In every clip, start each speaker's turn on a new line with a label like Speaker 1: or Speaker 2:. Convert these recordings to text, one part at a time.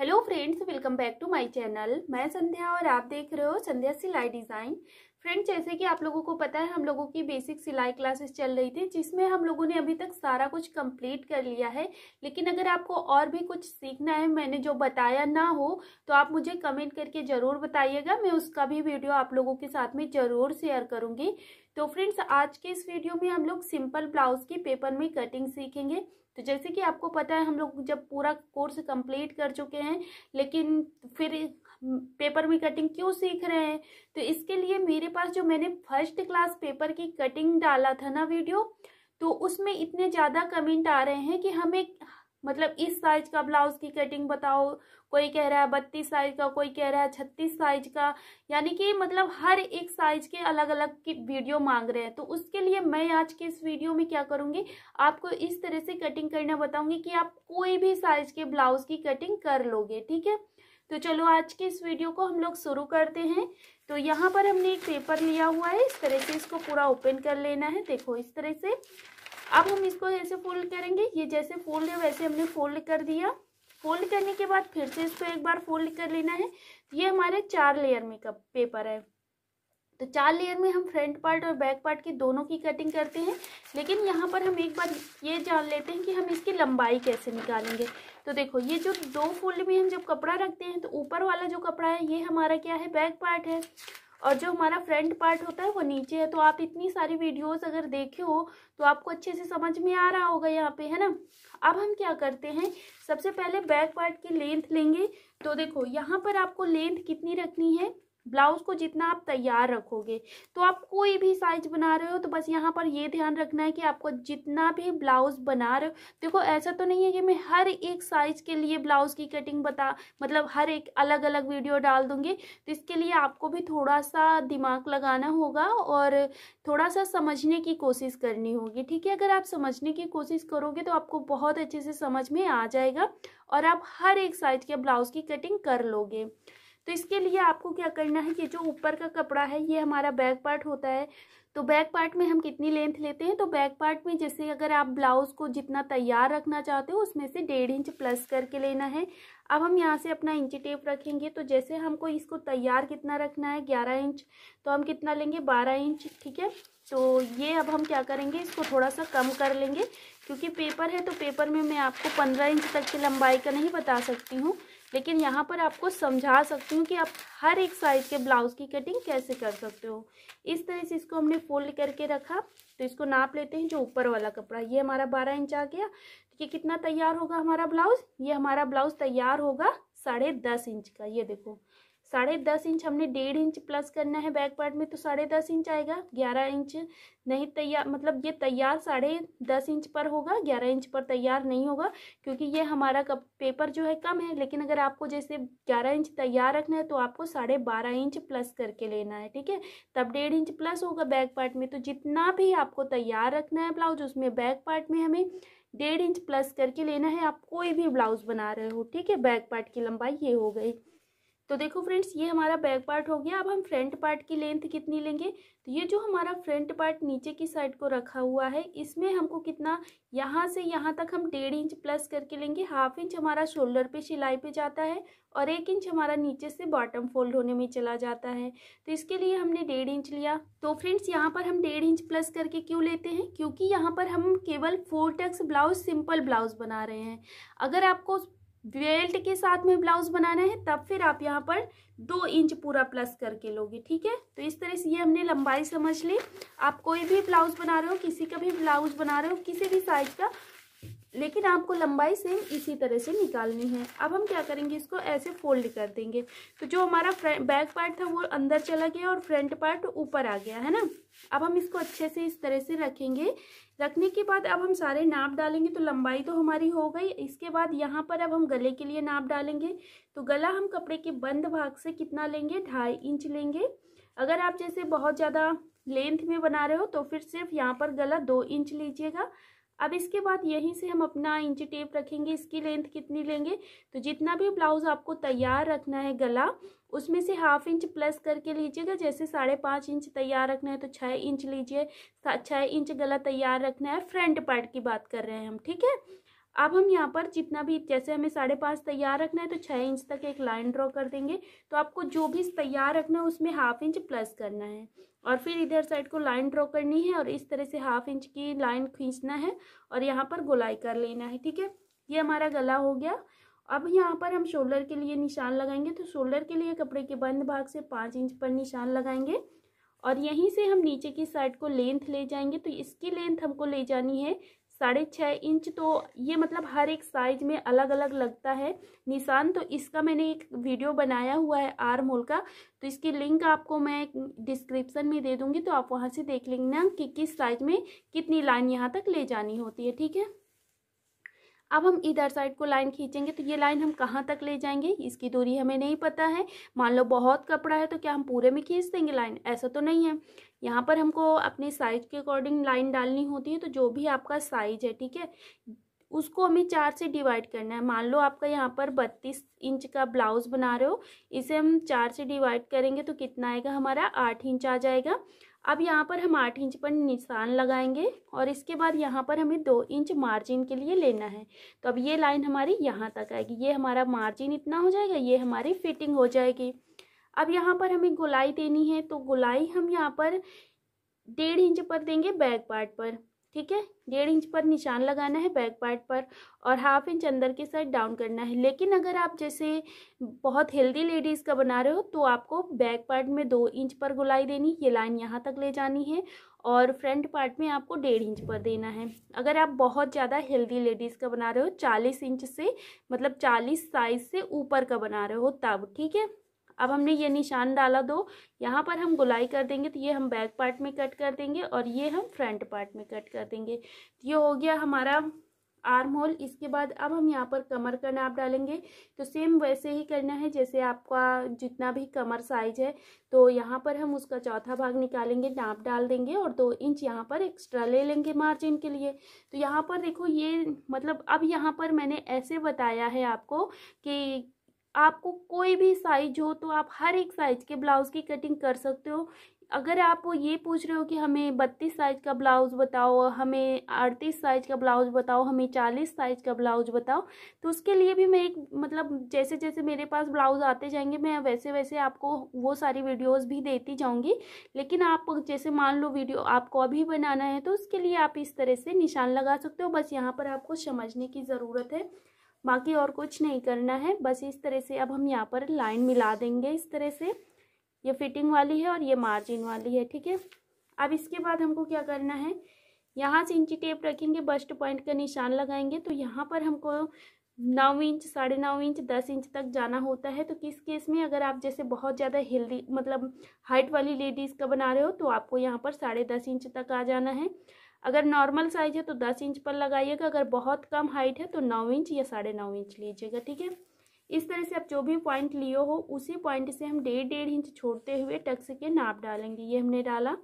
Speaker 1: Hello friends, welcome back to my channel. मैं संध्या और आप देख रहे हो संध्या सिलाई डिज़ाइन। फ्रेंड्स, जैसे कि आप लोगों को पता है, हम लोगों की बेसिक सिलाई क्लासेस चल रही थी, जिसमें हम लोगों ने अभी तक सारा कुछ कंप्लीट कर लिया है। लेकिन अगर आपको और भी कुछ सीखना है, मैंने जो बताया ना हो, तो आप मुझे कमेंट करके ज़रूर बताइएगा। मैं उसका भी वीडियो आप लोगों के साथ में ज़रूर शेयर करूँगी। तो फ्रेंड्स, आज के इस वीडियो में हम लोग सिंपल ब्लाउज की पेपर में कटिंग सीखेंगे। तो जैसे कि आपको पता है, हम लोग जब पूरा कोर्स कंप्लीट कर चुके हैं, लेकिन फिर पेपर में कटिंग क्यों सीख रहे हैं? तो इसके लिए मेरे पास जो मैंने फर्स्ट क्लास पेपर की कटिंग डाला था ना वीडियो, तो उसमें इतने ज़्यादा कमेंट आ रहे हैं कि हमें मतलब इस साइज का ब्लाउज की कटिंग बताओ। कोई कह रहा है 32 साइज का, कोई कह रहा है 36 साइज का, यानी कि मतलब हर एक साइज के अलग अलग की वीडियो मांग रहे हैं। तो उसके लिए मैं आज के इस वीडियो में क्या करूंगी, आपको इस तरह से कटिंग करना बताऊंगी कि आप कोई भी साइज के ब्लाउज की कटिंग कर लोगे। ठीक है, तो चलो आज के इस वीडियो को हम लोग शुरू करते हैं। तो यहाँ पर हमने एक पेपर लिया हुआ है, इस तरह से इसको पूरा ओपन कर लेना है। देखो इस तरह से। अब हम इसको ऐसे फोल्ड करेंगे, ये जैसे फोल्ड है वैसे हमने फोल्ड कर दिया। फोल्ड करने के बाद फिर से इसको एक बार फोल्ड कर लेना है। ये हमारे 4 लेयर में का पेपर है। तो 4 लेयर में हम फ्रंट पार्ट और बैक पार्ट की दोनों की कटिंग करते हैं। लेकिन यहाँ पर हम एक बार ये जान लेते हैं कि हम इसकी लंबाई कैसे निकालेंगे। तो देखो, ये जो 2 फोल्ड में हम जब कपड़ा रखते हैं, तो ऊपर वाला जो कपड़ा है ये हमारा क्या है, बैक पार्ट है, और जो हमारा फ्रंट पार्ट होता है वो नीचे है। तो आप इतनी सारी वीडियोस अगर देखे हो तो आपको अच्छे से समझ में आ रहा होगा यहाँ पे, है ना। अब हम क्या करते हैं, सबसे पहले बैक पार्ट की लेंथ लेंगे। तो देखो यहाँ पर आपको लेंथ कितनी रखनी है, ब्लाउज को जितना आप तैयार रखोगे। तो आप कोई भी साइज बना रहे हो तो बस यहाँ पर ये ध्यान रखना है कि आपको जितना भी ब्लाउज बना रहे हो, देखो ऐसा तो नहीं है कि मैं हर एक साइज के लिए ब्लाउज की कटिंग मतलब हर एक अलग अलग वीडियो डाल दूंगी। तो इसके लिए आपको भी थोड़ा सा दिमाग लगाना होगा और थोड़ा सा समझने की कोशिश करनी होगी। ठीक है, अगर आप समझने की कोशिश करोगे तो आपको बहुत अच्छे से समझ में आ जाएगा और आप हर एक साइज के ब्लाउज की कटिंग कर लोगे। तो इसके लिए आपको क्या करना है, ये जो ऊपर का कपड़ा है ये हमारा बैक पार्ट होता है। तो बैक पार्ट में हम कितनी लेंथ लेते हैं, तो बैक पार्ट में जैसे अगर आप ब्लाउज को जितना तैयार रखना चाहते हो उसमें से 1.5 इंच प्लस करके लेना है। अब हम यहाँ से अपना इंची टेप रखेंगे। तो जैसे हमको इसको तैयार कितना रखना है, 11 इंच, तो हम कितना लेंगे, 12 इंच। ठीक है, तो ये अब हम क्या करेंगे, इसको थोड़ा सा कम कर लेंगे, क्योंकि पेपर है तो पेपर में मैं आपको 15 इंच तक की लंबाई का नहीं बता सकती हूँ, लेकिन यहाँ पर आपको समझा सकती हूँ कि आप हर एक साइज के ब्लाउज की कटिंग कैसे कर सकते हो। इस तरह से इसको हमने फोल्ड करके रखा। तो इसको नाप लेते हैं, जो ऊपर वाला कपड़ा ये हमारा 12 इंच आ गया। तो ये कितना तैयार होगा हमारा ब्लाउज, ये हमारा ब्लाउज तैयार होगा 10.5 इंच का। ये देखो 10.5 इंच, हमने 1.5 इंच प्लस करना है बैक पार्ट में, तो 10.5 इंच आएगा। 11 इंच नहीं तैयार, मतलब ये तैयार 10.5 इंच पर होगा, 11 इंच पर तैयार नहीं होगा, क्योंकि ये हमारा पेपर जो है कम है। लेकिन अगर आपको जैसे 11 इंच तैयार रखना है तो आपको 12.5 इंच प्लस करके लेना है। ठीक है, तब 1.5 इंच प्लस होगा बैक पार्ट में। तो जितना भी आपको तैयार रखना है ब्लाउज, उसमें बैक पार्ट में हमें 1.5 इंच प्लस करके लेना है। आप कोई भी ब्लाउज बना रहे हो, ठीक है। बैक पार्ट की लंबाई ये हो गई। तो देखो फ्रेंड्स, ये हमारा बैक पार्ट हो गया। अब हम फ्रंट पार्ट की लेंथ कितनी लेंगे, तो ये जो हमारा फ्रंट पार्ट नीचे की साइड को रखा हुआ है, इसमें हमको कितना, यहाँ से यहाँ तक हम 1.5 इंच प्लस करके लेंगे। 1/2 इंच हमारा शोल्डर पे सिलाई पे जाता है और 1 इंच हमारा नीचे से बॉटम फोल्ड होने में चला जाता है। तो इसके लिए हमने 1.5 इंच लिया। तो फ्रेंड्स, यहाँ पर हम 1.5 इंच प्लस करके क्यों लेते हैं, क्योंकि यहाँ पर हम केवल 4 टक्स ब्लाउज, सिंपल ब्लाउज बना रहे हैं। अगर आपको बेल्ट के साथ में ब्लाउज बनाना है तब फिर आप यहाँ पर 2 इंच पूरा प्लस करके लोगे। ठीक है, तो इस तरह से ये हमने लंबाई समझ ली। आप कोई भी ब्लाउज बना रहे हो, किसी का भी ब्लाउज बना रहे हो, किसी भी साइज का, लेकिन आपको लंबाई सेम इसी तरह से निकालनी है। अब हम क्या करेंगे, इसको ऐसे फोल्ड कर देंगे। तो जो हमारा बैक पार्ट था वो अंदर चला गया और फ्रंट पार्ट ऊपर आ गया, है ना। अब हम इसको अच्छे से इस तरह से रखेंगे। रखने के बाद अब हम सारे नाप डालेंगे। तो लंबाई तो हमारी हो गई। इसके बाद यहाँ पर अब हम गले के लिए नाप डालेंगे। तो गला हम कपड़े के बंद भाग से कितना लेंगे, 2.5 इंच लेंगे। अगर आप जैसे बहुत ज़्यादा लेंथ में बना रहे हो तो फिर सिर्फ यहाँ पर गला 2 इंच लीजिएगा। अब इसके बाद यहीं से हम अपना इंची टेप रखेंगे। इसकी लेंथ कितनी लेंगे, तो जितना भी ब्लाउज आपको तैयार रखना है गला, उसमें से 1/2 इंच प्लस करके लीजिएगा। जैसे 5.5 इंच तैयार रखना है तो 6 इंच लीजिए। 6 इंच गला तैयार रखना है। फ्रंट पार्ट की बात कर रहे हैं हम, ठीक है। अब हम यहाँ पर जितना भी, जैसे हमें 5.5 तैयार रखना है तो 6 इंच तक एक लाइन ड्रॉ कर देंगे। तो आपको जो भी तैयार रखना है उसमें 1/2 इंच प्लस करना है और फिर इधर साइड को लाइन ड्रॉ करनी है और इस तरह से 1/2 इंच की लाइन खींचना है और यहाँ पर गोलाई कर लेना है। ठीक है, ये हमारा गला हो गया। अब यहाँ पर हम शोल्डर के लिए निशान लगाएंगे। तो शोल्डर के लिए कपड़े के बंद भाग से 5 इंच पर निशान लगाएंगे और यहीं से हम नीचे की साइड को लेंथ ले जाएंगे। तो इसकी लेंथ हमको ले जानी है 6.5 इंच। तो ये मतलब हर एक साइज में अलग अलग लगता है निशान। तो इसका मैंने एक वीडियो बनाया हुआ है आर्म होल का, तो इसकी लिंक आपको मैं डिस्क्रिप्शन में दे दूंगी, तो आप वहां से देख लेना कि किस साइज में कितनी लाइन यहाँ तक ले जानी होती है। ठीक है, अब हम इधर साइड को लाइन खींचेंगे। तो ये लाइन हम कहाँ तक ले जाएंगे, इसकी दूरी हमें नहीं पता है। मान लो बहुत कपड़ा है तो क्या हम पूरे में खींच देंगे लाइन, ऐसा तो नहीं है। यहाँ पर हमको अपने साइज के अकॉर्डिंग लाइन डालनी होती है। तो जो भी आपका साइज है, ठीक है, उसको हमें 4 से डिवाइड करना है। मान लो आपका यहाँ पर 32 इंच का ब्लाउज बना रहे हो, इसे हम 4 से डिवाइड करेंगे तो कितना आएगा, हमारा 8 इंच आ जाएगा। अब यहाँ पर हम 8 इंच पर निशान लगाएंगे और इसके बाद यहाँ पर हमें 2 इंच मार्जिन के लिए लेना है। तो अब ये लाइन हमारी यहाँ तक आएगी, ये हमारा मार्जिन इतना हो जाएगा, ये हमारी फिटिंग हो जाएगी। अब यहाँ पर हमें गोलाई देनी है। तो गोलाई हम यहाँ पर 1.5 इंच पर देंगे बैक पार्ट पर। ठीक है, 1.5 इंच पर निशान लगाना है बैक पार्ट पर और 1/2 इंच अंदर की साइड डाउन करना है। लेकिन अगर आप जैसे बहुत हेल्दी लेडीज़ का बना रहे हो तो आपको बैक पार्ट में 2 इंच पर गोलाई देनी, ये लाइन यहाँ तक ले जानी है और फ्रंट पार्ट में आपको 1.5 इंच पर देना है। अगर आप बहुत ज़्यादा हेल्दी लेडीज़ का बना रहे हो, 40 इंच से मतलब 40 साइज से ऊपर का बना रहे हो तब। ठीक है, अब हमने ये निशान डाला 2, यहाँ पर हम गोलाई कर देंगे। तो ये हम बैक पार्ट में कट कर देंगे और ये हम फ्रंट पार्ट में कट कर देंगे। तो ये हो गया हमारा आर्म होल। इसके बाद अब हम यहाँ पर कमर का नाप डालेंगे। तो सेम वैसे ही करना है जैसे आपका जितना भी कमर साइज है। तो यहाँ पर हम उसका चौथा भाग निकालेंगे, नाप डाल देंगे और 2 इंच यहाँ पर एक्स्ट्रा ले लेंगे मार्जिन के लिए। तो यहाँ पर देखो, ये मतलब अब यहाँ पर मैंने ऐसे बताया है आपको कि आपको कोई भी साइज हो तो आप हर एक साइज के ब्लाउज की कटिंग कर सकते हो। अगर आप ये पूछ रहे हो कि हमें 32 साइज का ब्लाउज बताओ, हमें 38 साइज का ब्लाउज बताओ, हमें 40 साइज का ब्लाउज बताओ, तो उसके लिए भी मैं एक मतलब जैसे जैसे मेरे पास ब्लाउज आते जाएंगे मैं वैसे वैसे आपको वो सारी वीडियोस भी देती जाऊंगी। लेकिन आप जैसे मान लो वीडियो आपको अभी बनाना है तो उसके लिए आप इस तरह से निशान लगा सकते हो। बस यहाँ पर आपको समझने की ज़रूरत है, बाकी और कुछ नहीं करना है। बस इस तरह से अब हम यहाँ पर लाइन मिला देंगे इस तरह से, ये फिटिंग वाली है और ये मार्जिन वाली है। ठीक है, अब इसके बाद हमको क्या करना है, यहाँ से इंची टेप रखेंगे, बस्ट पॉइंट का निशान लगाएंगे। तो यहाँ पर हमको 9 इंच, 9.5 इंच, 10 इंच तक जाना होता है। तो किस केस में, अगर आप जैसे बहुत ज़्यादा हेल्दी मतलब हाइट वाली लेडीज़ का बना रहे हो तो आपको यहाँ पर 10.5 इंच तक आ जाना है। अगर नॉर्मल साइज है तो 10 इंच पर लगाइएगा, अगर बहुत कम हाइट है तो 9 इंच या 9.5 इंच लीजिएगा। ठीक है, इस तरह से आप जो भी पॉइंट लिए हो उसी पॉइंट से हम 1.5 इंच छोड़ते हुए टक्स के नाप डालेंगे। ये हमने डाला।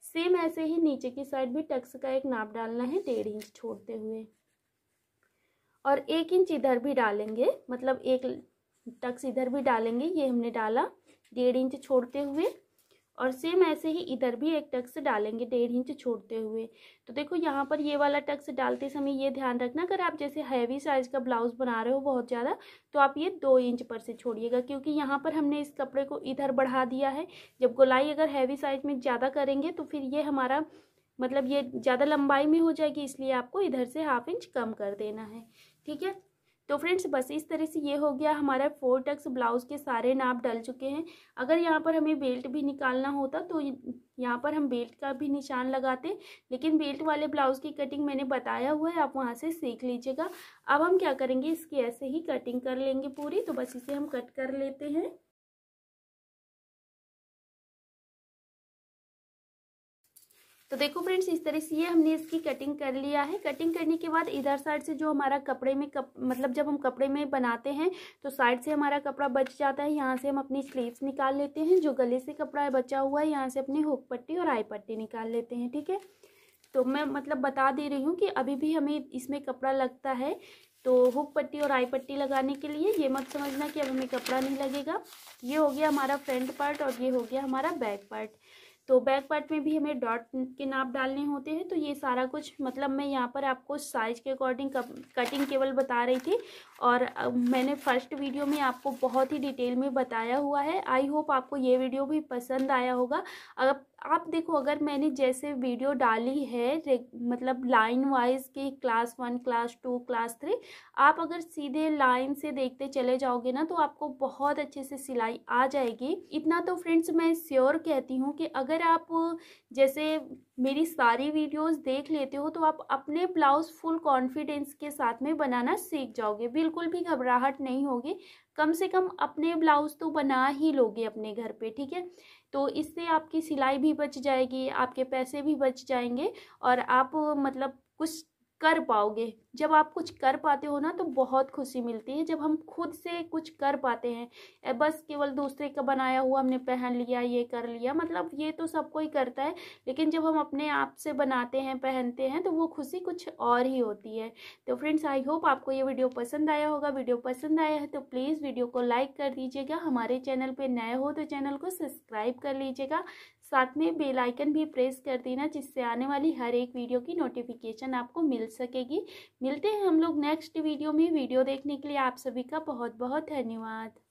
Speaker 1: सेम ऐसे ही नीचे की साइड भी टक्स का एक नाप डालना है 1.5 इंच छोड़ते हुए और 1 इंच इधर भी डालेंगे, मतलब एक टक्स इधर भी डालेंगे। ये हमने डाला 1.5 इंच छोड़ते हुए और सेम ऐसे ही इधर भी एक टक्स डालेंगे 1.5 इंच छोड़ते हुए। तो देखो यहाँ पर ये वाला टक्स डालते समय ये ध्यान रखना, अगर आप जैसे हैवी साइज का ब्लाउज बना रहे हो बहुत ज़्यादा तो आप ये 2 इंच पर से छोड़िएगा, क्योंकि यहाँ पर हमने इस कपड़े को इधर बढ़ा दिया है। जब गोलाई अगर हैवी साइज में ज़्यादा करेंगे तो फिर ये हमारा मतलब ये ज़्यादा लंबाई में हो जाएगी, इसलिए आपको इधर से 1/2 इंच कम कर देना है। ठीक है, तो फ्रेंड्स बस इस तरह से ये हो गया हमारा 4 टक्स ब्लाउज़ के सारे नाप डल चुके हैं। अगर यहाँ पर हमें बेल्ट भी निकालना होता तो यहाँ पर हम बेल्ट का भी निशान लगाते, लेकिन बेल्ट वाले ब्लाउज़ की कटिंग मैंने बताया हुआ है, आप वहाँ से सीख लीजिएगा। अब हम क्या करेंगे, इसकी ऐसे ही कटिंग कर लेंगे पूरी। तो बस इसे हम कट कर लेते हैं। तो देखो फ्रेंड्स, इस तरह से ये हमने इसकी कटिंग कर लिया है। कटिंग करने के बाद इधर साइड से जो हमारा कपड़े में मतलब जब हम कपड़े में बनाते हैं तो साइड से हमारा कपड़ा बच जाता है। यहाँ से हम अपनी स्लीव्स निकाल लेते हैं, जो गले से कपड़ा बचा हुआ है यहाँ से अपनी हुक पट्टी और आई पट्टी निकाल लेते हैं। ठीक है, तो मैं मतलब बता दे रही हूँ कि अभी भी हमें इसमें कपड़ा लगता है। तो हुक पट्टी और आई पट्टी लगाने के लिए ये मत समझना कि अब हमें कपड़ा नहीं लगेगा। ये हो गया हमारा फ्रंट पार्ट और ये हो गया हमारा बैक पार्ट। तो बैक पार्ट में भी हमें डॉट के नाप डालने होते हैं। तो ये सारा कुछ मतलब मैं यहाँ पर आपको साइज के अकॉर्डिंग कटिंग केवल बता रही थी, और मैंने फर्स्ट वीडियो में आपको बहुत ही डिटेल में बताया हुआ है। आई होप आपको ये वीडियो भी पसंद आया होगा। अगर आप देखो, अगर मैंने जैसे वीडियो डाली है मतलब लाइन वाइज की क्लास 1, क्लास 2, क्लास 3, आप अगर सीधे लाइन से देखते चले जाओगे ना तो आपको बहुत अच्छे से सिलाई आ जाएगी। इतना तो फ्रेंड्स मैं श्योर कहती हूँ कि अगर आप जैसे मेरी सारी वीडियोस देख लेते हो तो आप अपने ब्लाउज फुल कॉन्फिडेंस के साथ में बनाना सीख जाओगे, बिल्कुल भी घबराहट नहीं होगी। कम से कम अपने ब्लाउज तो बना ही लोगे अपने घर पे, ठीक है। तो इससे आपकी सिलाई भी बच जाएगी, आपके पैसे भी बच जाएंगे, और आप मतलब कुछ कर पाओगे। जब आप कुछ कर पाते हो ना तो बहुत खुशी मिलती है, जब हम खुद से कुछ कर पाते हैं। बस केवल दूसरे का बनाया हुआ हमने पहन लिया, ये कर लिया, मतलब ये तो सब कोई करता है, लेकिन जब हम अपने आप से बनाते हैं, पहनते हैं, तो वो खुशी कुछ और ही होती है। तो फ्रेंड्स, आई होप आपको ये वीडियो पसंद आया होगा। वीडियो पसंद आया है तो प्लीज़ वीडियो को लाइक कर दीजिएगा। हमारे चैनल पे नए हो तो चैनल को सब्सक्राइब कर लीजिएगा। साथ में बेल आइकन भी प्रेस कर देना, जिससे आने वाली हर एक वीडियो की नोटिफिकेशन आपको मिल सकेगी। मिलते हैं हम लोग नेक्स्ट वीडियो में। वीडियो देखने के लिए आप सभी का बहुत बहुत धन्यवाद।